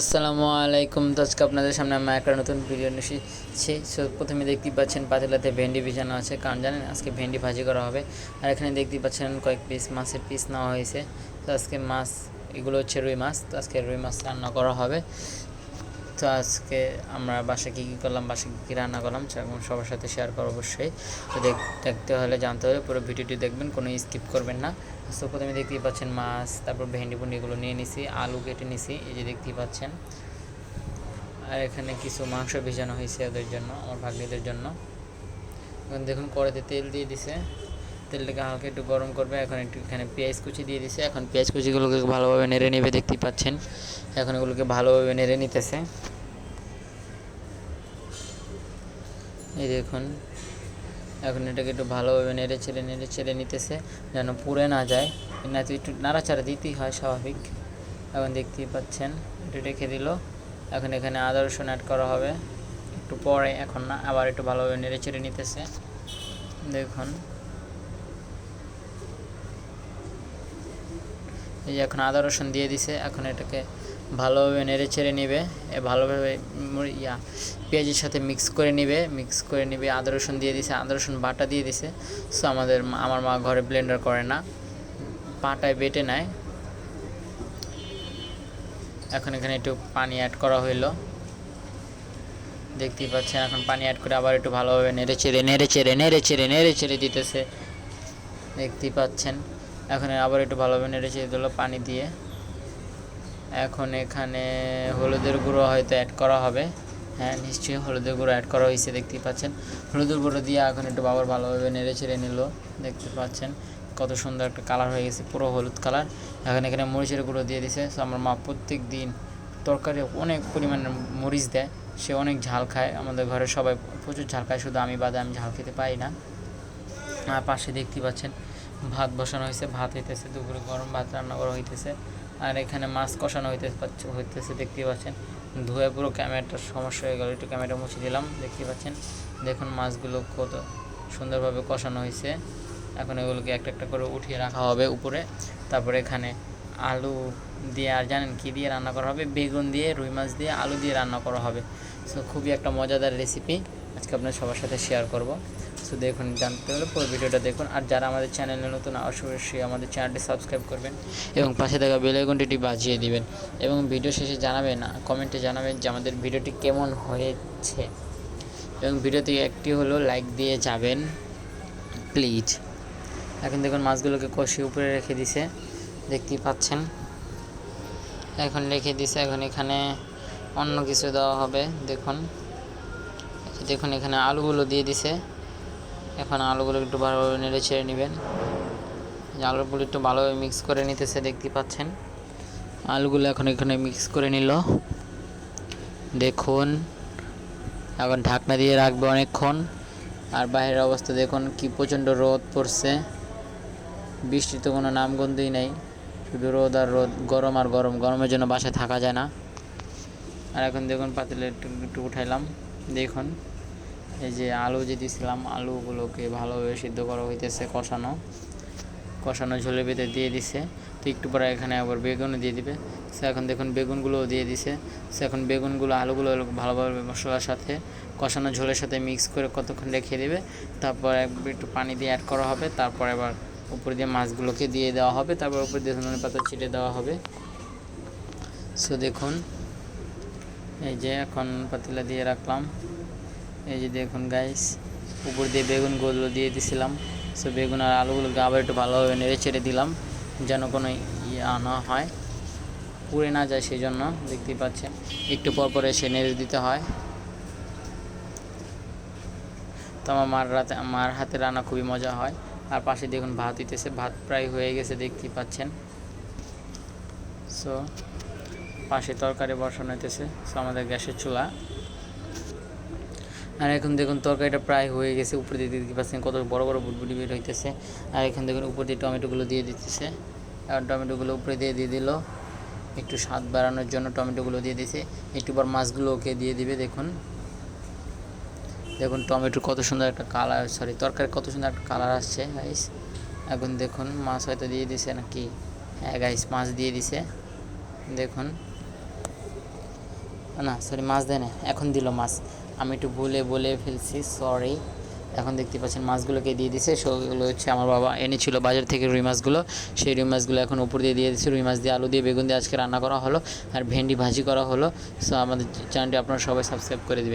আসসালামু আলাইকুম। তো আজকে আপনাদের সামনে আমি একটা নতুন ভিডিও নিয়ে এসেছি। সো প্রথমে দেখতেই পাচ্ছেন পাতিলাতে ভেন্ডি ভিজানো আছে, কারণ জানেন আজকে ভেন্ডি ভাজি করা হবে। আর এখানে দেখতেই পাচ্ছেন কয়েক পিস মাছের পিস নেওয়া হয়েছে। তো আজকে মাছ, এগুলো হচ্ছে রুই মাছ। তো আজকে রুই মাছ রান্না করা হবে। তো আজকে আমরা বাসায় কী কী করলাম, বাসায় কী কী রান্না করলাম সেরকম সবার সাথে শেয়ার করো অবশ্যই। তো দেখতে হলে জানতে হলে পুরো ভিডিওটি দেখবেন, কোনো স্কিপ করবেন না। তো প্রথমে দেখতেই পাচ্ছেন মাছ, তারপর ভেন্ডি এগুলো নিয়ে নিছি, আলু কেটে নিছি, এই যে দেখতেই পাচ্ছেন। আর এখানে কিছু মাংস ভেজানো হয়েছে ওদের জন্য, আমার ভাগ্নিদের জন্য। এখন দেখুন কড়াইতে তেল দিয়ে দিছে, তেলটাকে হালকা একটু গরম করবে। এখন একটু এখানে পেঁয়াজ কুচি দিয়ে দিছে, এখন পেঁয়াজ কুচিগুলোকে ভালোভাবে নেড়ে নেবে, দেখতেই পাচ্ছেন। এখন এগুলোকে ভালোভাবে নেড়ে নিতেছে, এই দেখুন। এখন এটাকে একটু ভালোভাবে নেড়ে ছেড়ে নিতেছে, যেন পুড়ে না যায়। না তো একটু নাড়াচাড়া দিতেই হয়, স্বাভাবিক। এখন দেখতেই পাচ্ছেন একটু রেখে দিল। এখন এখানে আদা রসুন অ্যাড করা হবে একটু পরে, এখন না, আবার একটু ভালোভাবে নেড়ে ছেড়ে নিতেছে, দেখুন। এই যে এখন আদা রসুন দিয়ে দিছে, এখন এটাকে ভালোভাবে নেড়ে ছেড়ে নেবে, ভালোভাবে পেঁয়াজের সাথে মিক্স করে নেবে। আদা রসুন দিয়ে দিছে, আদা রসুন বাটা দিয়ে দিছে। সো আমার মা ঘরে ব্লেন্ডার করে না, পাটায় বেটে নেয়। এখন এখানে একটু পানি অ্যাড করা হইলো, দেখতেই পাচ্ছেন। এখন পানি অ্যাড করে আবার একটু ভালোভাবে নেড়ে ছেড়ে দিতেছে, দেখতেই পাচ্ছেন। এখন আবার একটু ভালোভাবে নেড়ে ছেড়ে দিল পানি দিয়ে। এখন এখানে হলুদের গুঁড়ো হয়তো অ্যাড করা হবে, হ্যাঁ নিশ্চয়ই হলুদের গুঁড়ো অ্যাড করা হয়েছে, দেখতেই পাচ্ছেন। হলুদের গুঁড়ো দিয়ে এখন একটু আবার ভালোভাবে নেড়ে ছেড়ে নিল, দেখতে পাচ্ছেন কত সুন্দর একটা কালার হয়ে গেছে, পুরো হলুদ কালার। এখন এখানে মরিচের গুঁড়ো দিয়ে দিছে। সো আমার মা প্রত্যেক দিন তরকারি অনেক পরিমাণে মরিচ দেয়, সে অনেক ঝাল খায়। আমাদের ঘরে সবাই প্রচুর ঝাল খায়, শুধু আমি বাদে, আমি ঝাল খেতে পাই না। আর পাশে দেখতেই পাচ্ছেন ভাত বসানো হয়েছে, ভাত হইতেছে, দুপুরে গরম ভাত রান্না করা হইতেছে। আর এখানে মাছ কষানো হইতেছে, দেখতেই পাচ্ছেন। ধুয়ে পুরো ক্যামেরাটার সমস্যা হয়ে গেল, একটু ক্যামেরা মুছে দিলাম, দেখতেই পাচ্ছেন। দেখুন মাছগুলো কত সুন্দরভাবে কষানো হয়েছে। এখন এগুলোকে একটা একটা করে উঠিয়ে রাখা হবে উপরে। তারপরে এখানে আলু দিয়ে, আর জানেন কী দিয়ে রান্না করা হবে? বেগুন দিয়ে, রুই মাছ দিয়ে, আলু দিয়ে রান্না করা হবে। সো খুবই একটা মজাদার রেসিপি, আজকে আপনার সবার সাথে শেয়ার করব। সো দেখুন, জানতে হলে পুরো ভিডিওটা দেখুন। আর যারা আমাদের চ্যানেলে নতুন, অবশ্যই আমাদের চ্যানেলটি সাবস্ক্রাইব করবেন এবং পাশে থাকা বেল আইকনটি বাজিয়ে দিবেন। এবং ভিডিও শেষে জানাবেন, কমেন্টে জানাবেন যে আমাদের ভিডিওটি কেমন হয়েছে। এবং ভিডিওতে একটি হলো লাইক দিয়ে যাবেন প্লিজ। এখন দেখুন মাছগুলোকে কষিয়ে উপরে রেখে দিছে, দেখতেই পাচ্ছেন। এখন এখানে অন্য কিছু দেওয়া হবে, দেখুন এখানে আলুগুলো দিয়ে দিছে। এখন আলুগুলো একটু ভালোভাবে নেড়ে ছেড়ে নেবেন, আলুগুলো একটু ভালোভাবে মিক্স করে নিতেছে, দেখতে পাচ্ছেন। আলুগুলো এখন এখানে মিক্স করে নিল, দেখুন। এখন ঢাকনা দিয়ে রাখবে অনেকক্ষণ। আর বাইরের অবস্থা দেখুন, কি প্রচণ্ড রোদ পড়ছে, বৃষ্টির তো কোনো নামগন্ধই নেই, শুধু রোদ আর রোদ, গরম আর গরম, গরমের জন্য বাসায় থাকা যায় না। আর এখন দেখুন পাতিলে একটু উঠাইলাম, দেখুন এই যে আলু যে দিয়েছিলাম, আলুগুলোকে ভালোভাবে সিদ্ধ করা হইতেছে, কষানো ঝোলের ভিতরে দিয়ে দিছে। তো একটু পরে এখানে আবার বেগুনও দিয়ে দিবে। সে এখন দেখুন বেগুনগুলোও দিয়ে দিছে। সে এখন বেগুনগুলো, আলুগুলো ভালোভাবে মশলার সাথে, কষানো ঝোলের সাথে মিক্স করে কতক্ষণ রেখে দেবে। তারপর একটু পানি দিয়ে অ্যাড করা হবে। তারপর আবার উপর দিয়ে মাছগুলোকে দিয়ে দেওয়া হবে। তারপর উপর দিয়ে ধনে পাতা ছিটে দেওয়া হবে। সো দেখুন, এই যে এখন পাতিলা দিয়ে রাখলাম, এই যে দেখুন গাইস, উপর দিয়ে বেগুনগুলো দিয়ে দিছিলাম। সো বেগুন আর আলুগুলোকে আবার একটু ভালোভাবে নেড়ে ছেড়ে দিলাম, যেন কোনো না হয়, পুড়ে না যায়, সেই জন্য। দেখতেই পাচ্ছেন একটু পর এসে নেড়ে দিতে হয়। তো আমার মার হাতে রান্না খুবই মজা হয়। আর পাশে দেখুন ভাত হইতেছে, ভাত প্রায় হয়ে গেছে, দেখতেই পাচ্ছেন। সো পাশে তরকারি বসানো হইতেছে, সো আমাদের গ্যাসের চুলা। আর এখন দেখুন তরকারিটা প্রায় হয়ে গেছে, উপরে দিয়ে দিতে পারছেন কত বড় বড় বুটবুটি বের হইতেছে। আর এখন দেখুন উপর দিয়ে টমেটোগুলো দিয়ে দিতেছে, আর টমেটোগুলো উপরে দিয়ে দিল একটু স্বাদ বাড়ানোর জন্য, টমেটোগুলো দিয়ে দিয়েছে। একটু পর মাছগুলো ওকে দিয়ে দিবে, দেখুন টমেটোর কত সুন্দর একটা কালার, তরকারির কত সুন্দর একটা কালার আসছে গাইস। এখন দেখুন মাছ হয়তো দিয়ে দিছে নাকি, হ্যাঁ গাইস মাছ দিয়ে দিছে, দেখুন। না সরি মাছ দেয় না, এখন দিল মাছ। আমি একটু বলে ফেলছি, সরি। এখন দেখতে পাচ্ছেন মাছগুলোকে দিয়ে দিছে, সেগুলো হচ্ছে আমার বাবা এনেছিল বাজার থেকে রুই মাছগুলো। সেই রুই মাছগুলো এখন উপর দিয়ে দিচ্ছে। রুই মাছ দিয়ে আলু দিয়ে বেগুন দিয়ে আজকে রান্না করা হলো, আর ভেন্ডি ভাজি করা হলো। সো আমাদের চ্যানেলটি আপনারা সবাই সাবস্ক্রাইব করে দেবেন।